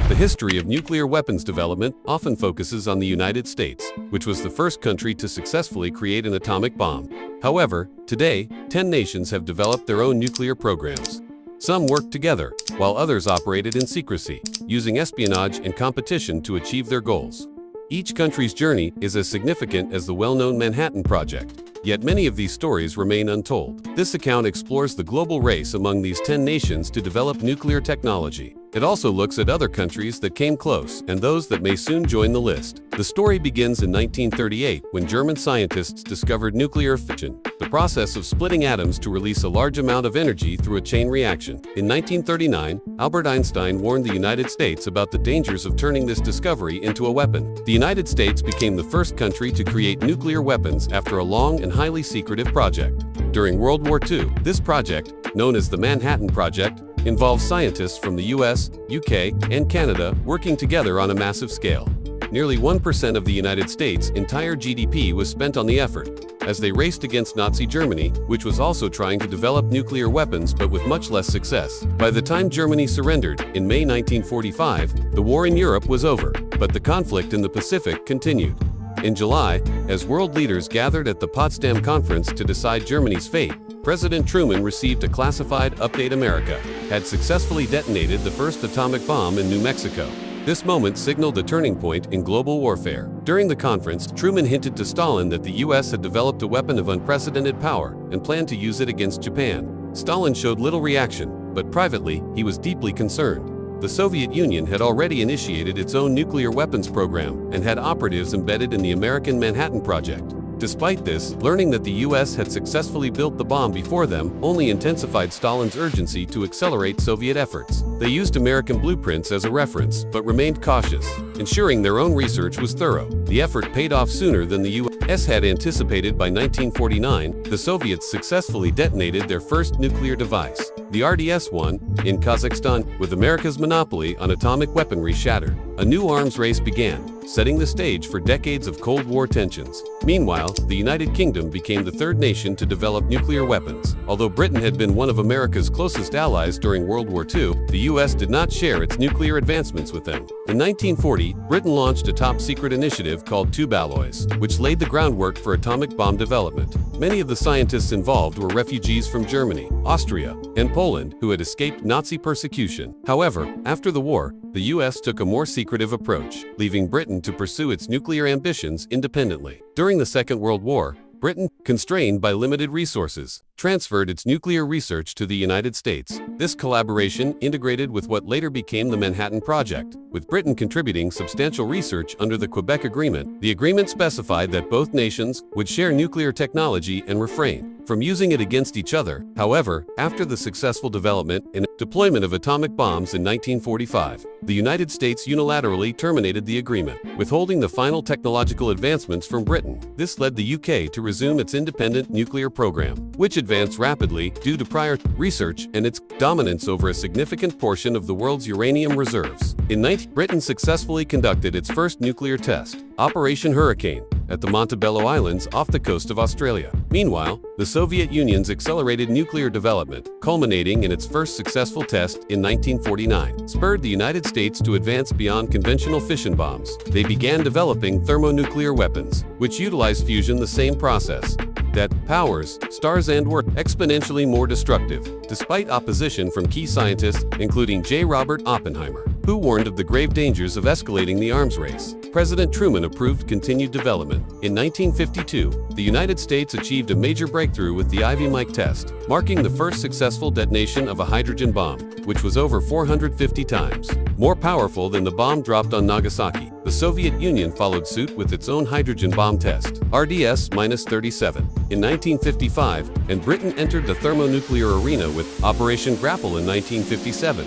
The history of nuclear weapons development often focuses on the United States, which was the first country to successfully create an atomic bomb. However, today, 10 nations have developed their own nuclear programs. Some worked together, while others operated in secrecy, using espionage and competition to achieve their goals. Each country's journey is as significant as the well-known Manhattan Project, yet many of these stories remain untold. This account explores the global race among these 10 nations to develop nuclear technology. It also looks at other countries that came close and those that may soon join the list. The story begins in 1938 when German scientists discovered nuclear fission, the process of splitting atoms to release a large amount of energy through a chain reaction. In 1939, Albert Einstein warned the United States about the dangers of turning this discovery into a weapon. The United States became the first country to create nuclear weapons after a long and highly secretive project. During World War II, this project, known as the Manhattan Project, involves scientists from the US, UK, and Canada working together on a massive scale. Nearly 1% of the United States' entire GDP was spent on the effort, as they raced against Nazi Germany, which was also trying to develop nuclear weapons but with much less success. By the time Germany surrendered, in May 1945, the war in Europe was over, but the conflict in the Pacific continued. In July, as world leaders gathered at the Potsdam Conference to decide Germany's fate, President Truman received a classified update. America had successfully detonated the first atomic bomb in New Mexico. This moment signaled a turning point in global warfare. During the conference, Truman hinted to Stalin that the US had developed a weapon of unprecedented power and planned to use it against Japan. Stalin showed little reaction, but privately, he was deeply concerned. The Soviet Union had already initiated its own nuclear weapons program and had operatives embedded in the American Manhattan Project. Despite this, learning that the US had successfully built the bomb before them only intensified Stalin's urgency to accelerate Soviet efforts. They used American blueprints as a reference, but remained cautious, ensuring their own research was thorough. The effort paid off sooner than the US had anticipated. By 1949, the Soviets successfully detonated their first nuclear device, the RDS-1, in Kazakhstan. With America's monopoly on atomic weaponry shattered, a new arms race began, setting the stage for decades of Cold War tensions. Meanwhile, the United Kingdom became the third nation to develop nuclear weapons. Although Britain had been one of America's closest allies during World War II, the US did not share its nuclear advancements with them. In 1940, Britain launched a top-secret initiative called Tube Alloys, which laid the groundwork for atomic bomb development. Many of the scientists involved were refugees from Germany, Austria, and Poland who had escaped Nazi persecution. However, after the war, the US took a more secretive approach, leaving Britain to pursue its nuclear ambitions independently. During the Second World War, Britain, constrained by limited resources, transferred its nuclear research to the United States. This collaboration integrated with what later became the Manhattan Project, with Britain contributing substantial research under the Quebec Agreement. The agreement specified that both nations would share nuclear technology and refrain from using it against each other. However, after the successful development and deployment of atomic bombs in 1945, the United States unilaterally terminated the agreement, withholding the final technological advancements from Britain. This led the UK to resume its independent nuclear program, which advanced rapidly due to prior research and its dominance over a significant portion of the world's uranium reserves. In 19, Britain successfully conducted its first nuclear test, Operation Hurricane, at the Montebello Islands off the coast of Australia. Meanwhile, the Soviet Union's accelerated nuclear development, culminating in its first successful test in 1949, spurred the United States to advance beyond conventional fission bombs. They began developing thermonuclear weapons, which utilize fusion, the same process that powers stars and were exponentially more destructive, despite opposition from key scientists, including J. Robert Oppenheimer, who warned of the grave dangers of escalating the arms race. President Truman approved continued development. In 1952, the United States achieved a major breakthrough with the Ivy Mike test, marking the first successful detonation of a hydrogen bomb, which was over 450 times more powerful than the bomb dropped on Nagasaki. The Soviet Union followed suit with its own hydrogen bomb test, RDS-37, in 1955, and Britain entered the thermonuclear arena with Operation Grapple in 1957.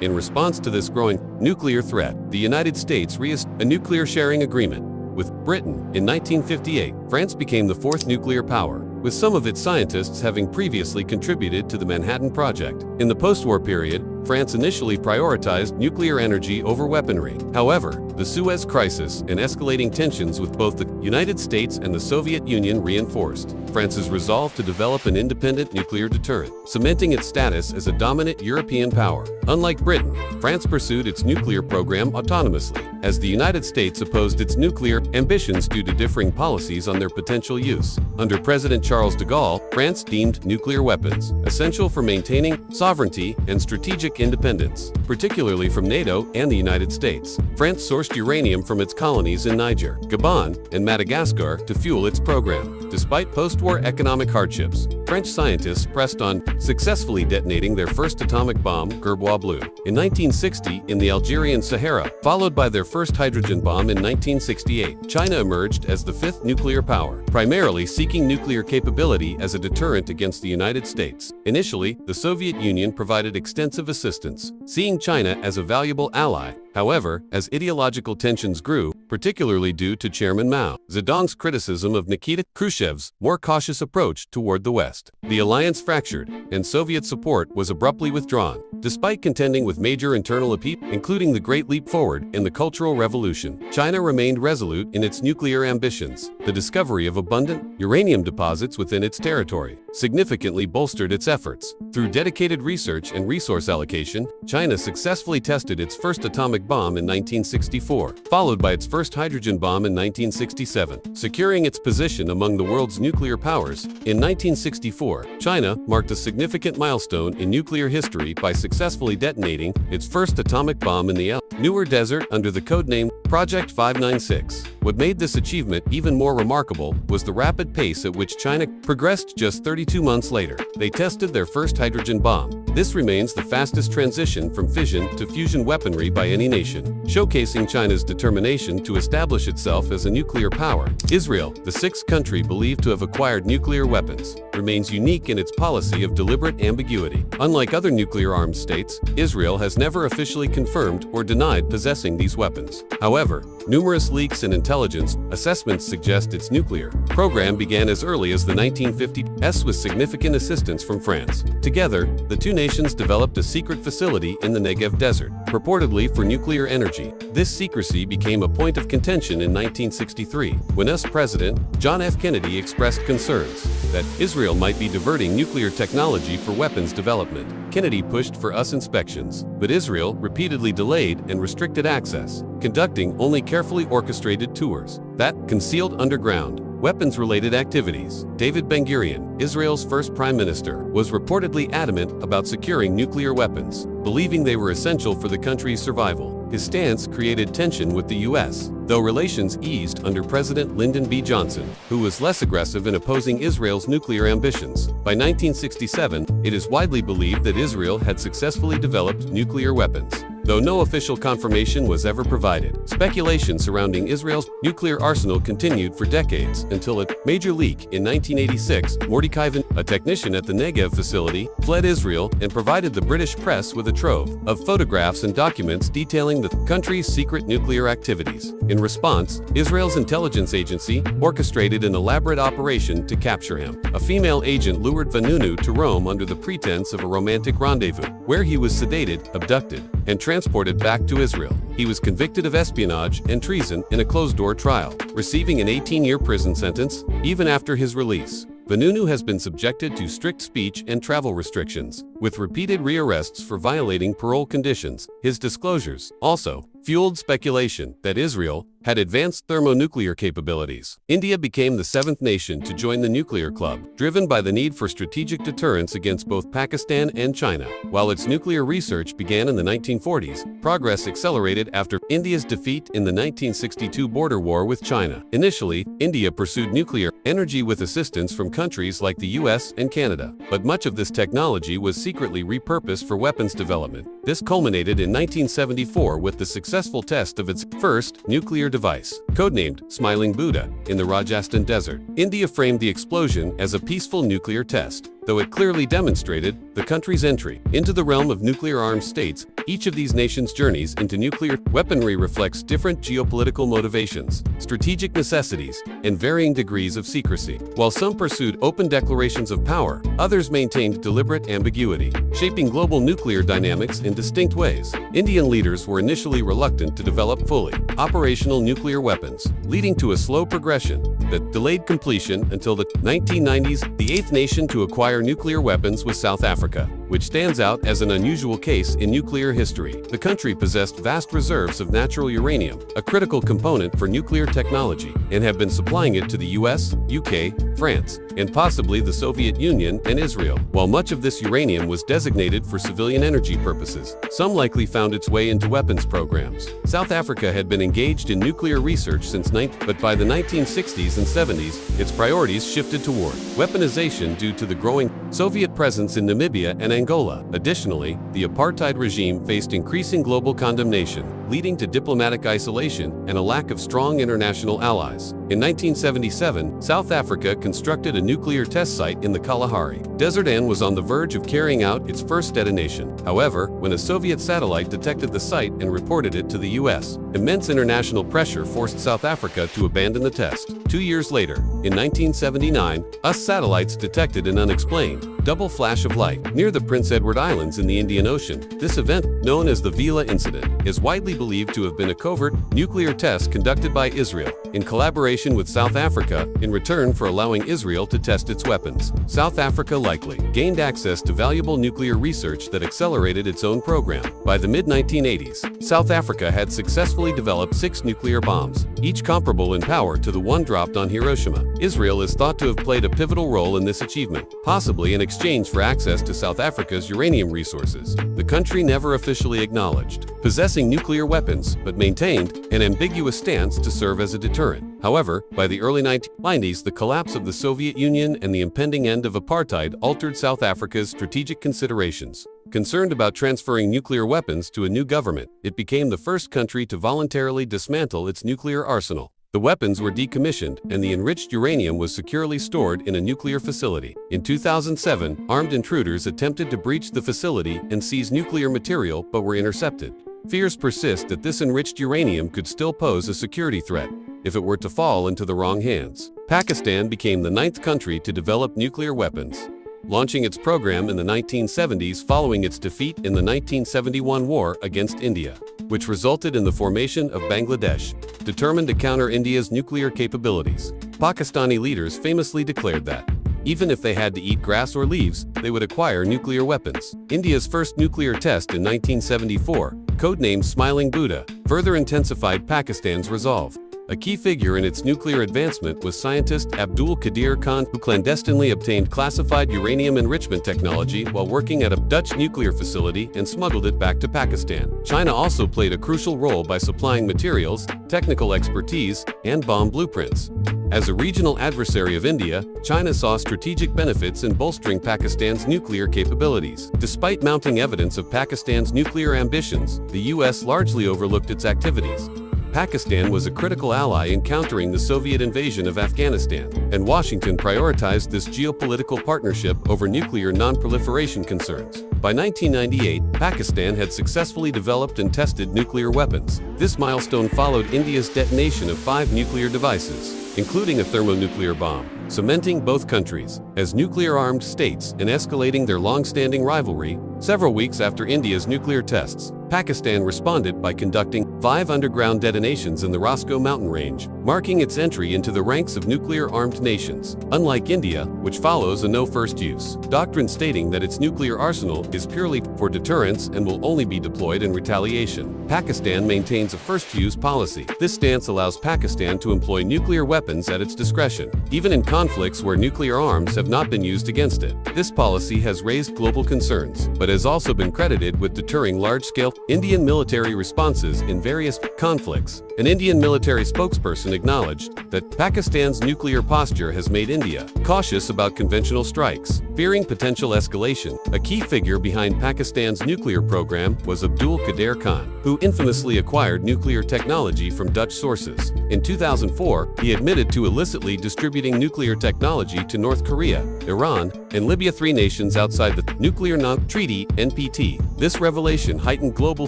In response to this growing nuclear threat, the United States reestablished a nuclear sharing agreement with Britain. In 1958, France became the fourth nuclear power, with some of its scientists having previously contributed to the Manhattan Project. In the post-war period, France initially prioritized nuclear energy over weaponry. However, the Suez Crisis and escalating tensions with both the United States and the Soviet Union reinforced France's resolve to develop an independent nuclear deterrent, cementing its status as a dominant European power. Unlike Britain, France pursued its nuclear program autonomously, as the United States opposed its nuclear ambitions due to differing policies on their potential use. Under President Charles de Gaulle, France deemed nuclear weapons essential for maintaining sovereignty and strategic independence, particularly from NATO and the United States. France sourced uranium from its colonies in Niger, Gabon, and Madagascar to fuel its program. Despite post-war economic hardships, French scientists pressed on successfully detonating their first atomic bomb, Gerbois Bleu, in 1960 in the Algerian Sahara, followed by their first hydrogen bomb in 1968. China emerged as the fifth nuclear power, primarily seeking nuclear capability as a deterrent against the United States. Initially, the Soviet Union provided extensive assistance, seeing China as a valuable ally. However, as ideological tensions grew, particularly due to Chairman Mao Zedong's criticism of Nikita Khrushchev's more cautious approach toward the West, the alliance fractured, and Soviet support was abruptly withdrawn. Despite contending with major internal upheavals, including the Great Leap Forward and the Cultural Revolution, China remained resolute in its nuclear ambitions. The discovery of abundant uranium deposits within its territory significantly bolstered its efforts. Through dedicated research and resource allocation, China successfully tested its first atomic bomb in 1964, followed by its first hydrogen bomb in 1967, securing its position among the world's nuclear powers. In 1964, China marked a significant milestone in nuclear history by successfully detonating its first atomic bomb in the Newer Desert under the codename Project 596. What made this achievement even more remarkable was the rapid pace at which China progressed. Just 32 months later, they tested their first hydrogen bomb. This remains the fastest transition from fission to fusion weaponry by any nation, showcasing China's determination to establish itself as a nuclear power. Israel, the sixth country believed to have acquired nuclear weapons, remains unique in its policy of deliberate ambiguity. Unlike other nuclear-armed states, Israel has never officially confirmed or denied possessing these weapons. However, numerous leaks and intelligence assessments suggest its nuclear program began as early as the 1950s with significant assistance from France. Together, the two nations developed a secret facility in the Negev Desert, purportedly for nuclear energy. This secrecy became a point of contention in 1963, when US President John F. Kennedy expressed concerns that Israel might be diverting nuclear technology for weapons development. Kennedy pushed for US inspections, but Israel repeatedly delayed and restricted access, conducting only carefully orchestrated tours that concealed underground weapons-related activities. David Ben-Gurion, Israel's first prime minister, was reportedly adamant about securing nuclear weapons, believing they were essential for the country's survival. His stance created tension with the U.S., though relations eased under President Lyndon B. Johnson, who was less aggressive in opposing Israel's nuclear ambitions. By 1967, it is widely believed that Israel had successfully developed nuclear weapons, though no official confirmation was ever provided. Speculation surrounding Israel's nuclear arsenal continued for decades until a major leak in 1986. Mordecai Van, a technician at the Negev facility, fled Israel and provided the British press with a trove of photographs and documents detailing the country's secret nuclear activities. In response, Israel's intelligence agency orchestrated an elaborate operation to capture him. A female agent lured Vanunu to Rome under the pretense of a romantic rendezvous, where he was sedated, abducted, and transported back to Israel. He was convicted of espionage and treason in a closed-door trial, receiving an 18-year prison sentence. Even after his release, Vanunu has been subjected to strict speech and travel restrictions, with repeated rearrests for violating parole conditions. His disclosures also fueled speculation that Israel had advanced thermonuclear capabilities. India became the seventh nation to join the nuclear club, driven by the need for strategic deterrence against both Pakistan and China. While its nuclear research began in the 1940s, progress accelerated after India's defeat in the 1962 border war with China. Initially, India pursued nuclear energy with assistance from countries like the US and Canada, but much of this technology was secretly repurposed for weapons development. This culminated in 1974 with the successful test of its first nuclear device, codenamed Smiling Buddha, in the Rajasthan Desert. India framed the explosion as a peaceful nuclear test, though it clearly demonstrated the country's entry into the realm of nuclear-armed states. Each of these nations' journeys into nuclear weaponry reflects different geopolitical motivations, strategic necessities, and varying degrees of secrecy. While some pursued open declarations of power, others maintained deliberate ambiguity, shaping global nuclear dynamics in distinct ways. Indian leaders were initially reluctant to develop fully operational nuclear weapons, leading to a slow progression that delayed completion until the 1990s. The eighth nation to acquire nuclear weapons was South Africa, which stands out as an unusual case in nuclear history. The country possessed vast reserves of natural uranium, a critical component for nuclear technology, and have been supplying it to the US, UK, France, and possibly the Soviet Union and Israel. While much of this uranium was designated for civilian energy purposes, some likely found its way into weapons programs. South Africa had been engaged in nuclear research since but by the 1960s and 70s, its priorities shifted toward weaponization due to the growing Soviet presence in Namibia and Angola. Additionally, the apartheid regime faced increasing global condemnation, leading to diplomatic isolation and a lack of strong international allies. In 1977, South Africa constructed a nuclear test site in the Kalahari Desert and was on the verge of carrying out its first detonation. However, when a Soviet satellite detected the site and reported it to the US, immense international pressure forced South Africa to abandon the test. 2 years later, in 1979, US satellites detected an unexplained double flash of light near the Prince Edward Islands in the Indian Ocean. This event, known as the Vela Incident, is widely believed to have been a covert nuclear test conducted by Israel in collaboration with South Africa in return for allowing Israel to test its weapons. South Africa likely gained access to valuable nuclear research that accelerated its own program. By the mid-1980s, South Africa had successfully developed 6 nuclear bombs, each comparable in power to the one dropped on Hiroshima. Israel is thought to have played a pivotal role in this achievement, possibly in exchange for access to South Africa's uranium resources. The country never officially acknowledged possessing nuclear weapons, but maintained an ambiguous stance to serve as a deterrent. However, by the early 1990s, the collapse of the Soviet Union and the impending end of apartheid altered South Africa's strategic considerations. Concerned about transferring nuclear weapons to a new government, it became the first country to voluntarily dismantle its nuclear arsenal. The weapons were decommissioned, and the enriched uranium was securely stored in a nuclear facility. In 2007, armed intruders attempted to breach the facility and seize nuclear material but were intercepted. Fears persist that this enriched uranium could still pose a security threat if it were to fall into the wrong hands. Pakistan became the 9th country to develop nuclear weapons, launching its program in the 1970s following its defeat in the 1971 war against India, which resulted in the formation of Bangladesh. Determined to counter India's nuclear capabilities, Pakistani leaders famously declared that even if they had to eat grass or leaves, they would acquire nuclear weapons. India's first nuclear test in 1974, codenamed Smiling Buddha, further intensified Pakistan's resolve. A key figure in its nuclear advancement was scientist Abdul Qadir Khan, who clandestinely obtained classified uranium enrichment technology while working at a Dutch nuclear facility and smuggled it back to Pakistan. China also played a crucial role by supplying materials, technical expertise, and bomb blueprints. As a regional adversary of India, China saw strategic benefits in bolstering Pakistan's nuclear capabilities. Despite mounting evidence of Pakistan's nuclear ambitions, the US largely overlooked its activities. Pakistan was a critical ally in countering the Soviet invasion of Afghanistan, and Washington prioritized this geopolitical partnership over nuclear non-proliferation concerns. By 1998, Pakistan had successfully developed and tested nuclear weapons. This milestone followed India's detonation of 5 nuclear devices, including a thermonuclear bomb, cementing both countries as nuclear-armed states and escalating their long-standing rivalry. Several weeks after India's nuclear tests, Pakistan responded by conducting 5 underground detonations in the Roscoe mountain range, marking its entry into the ranks of nuclear-armed nations. Unlike India, which follows a no-first-use doctrine stating that its nuclear arsenal is purely for deterrence and will only be deployed in retaliation, Pakistan maintains a first-use policy. This stance allows Pakistan to employ nuclear weapons at its discretion, even in conflicts where nuclear arms have not been used against it. This policy has raised global concerns, but has also been credited with deterring large-scale Indian military responses in various conflicts. An Indian military spokesperson acknowledged that Pakistan's nuclear posture has made India cautious about conventional strikes, fearing potential escalation. A key figure behind Pakistan's nuclear program was Abdul Qadir Khan, who infamously acquired nuclear technology from Dutch sources. In 2004, he admitted to illicitly distributing nuclear technology to North Korea, Iran, and Libya, 3 nations outside the Nuclear Treaty (NPT). This revelation heightened global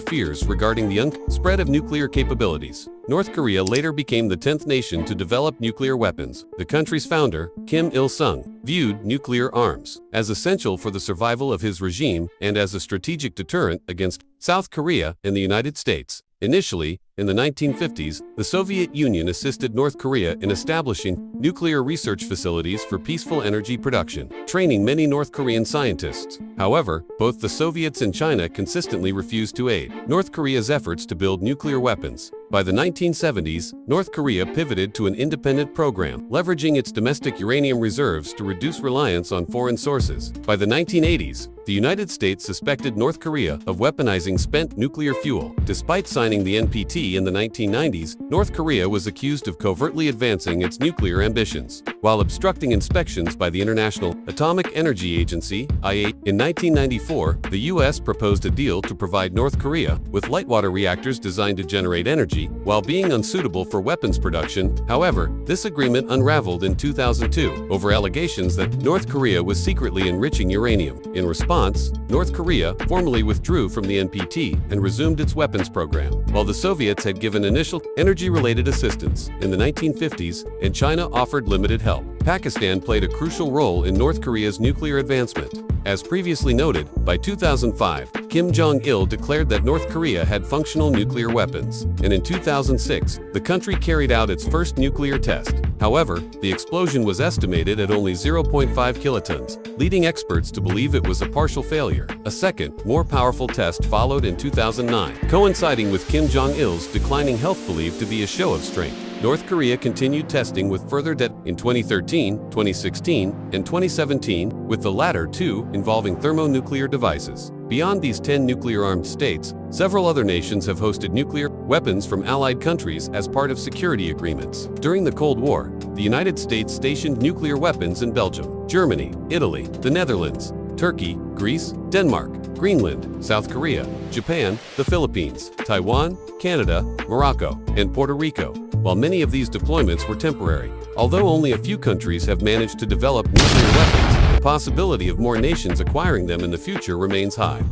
fears regarding the spread of nuclear capabilities. North Korea later became the 10th nation to develop nuclear weapons. The country's founder, Kim Il-sung, viewed nuclear arms as essential for the survival of his regime and as a strategic deterrent against South Korea and the United States. Initially, in the 1950s, the Soviet Union assisted North Korea in establishing nuclear research facilities for peaceful energy production, training many North Korean scientists. However, both the Soviets and China consistently refused to aid North Korea's efforts to build nuclear weapons. By the 1970s, North Korea pivoted to an independent program, leveraging its domestic uranium reserves to reduce reliance on foreign sources. By the 1980s, the United States suspected North Korea of weaponizing spent nuclear fuel. Despite signing the NPT in the 1990s, North Korea was accused of covertly advancing its nuclear ambitions, while obstructing inspections by the International Atomic Energy Agency (IAEA). In 1994, the U.S. proposed a deal to provide North Korea with light water reactors designed to generate energy while being unsuitable for weapons production. However, this agreement unraveled in 2002 over allegations that North Korea was secretly enriching uranium. In response, North Korea formally withdrew from the NPT and resumed its weapons program, while the Soviets had given initial energy-related assistance in the 1950s and China offered limited help. Pakistan played a crucial role in North Korea's nuclear advancement. As previously noted, by 2005, Kim Jong-il declared that North Korea had functional nuclear weapons, and in 2006, the country carried out its first nuclear test. However, the explosion was estimated at only 0.5 kilotons, leading experts to believe it was a partial failure. A second, more powerful test followed in 2009, coinciding with Kim Jong-il's declining health believed to be a show of strength. North Korea continued testing with further in 2013, 2016, and 2017, with the latter two involving thermonuclear devices. Beyond these 10 nuclear-armed states, several other nations have hosted nuclear weapons from allied countries as part of security agreements. During the Cold War, the United States stationed nuclear weapons in Belgium, Germany, Italy, the Netherlands, Turkey, Greece, Denmark, Greenland, South Korea, Japan, the Philippines, Taiwan, Canada, Morocco, and Puerto Rico. While many of these deployments were temporary, although only a few countries have managed to develop nuclear weapons, the possibility of more nations acquiring them in the future remains high.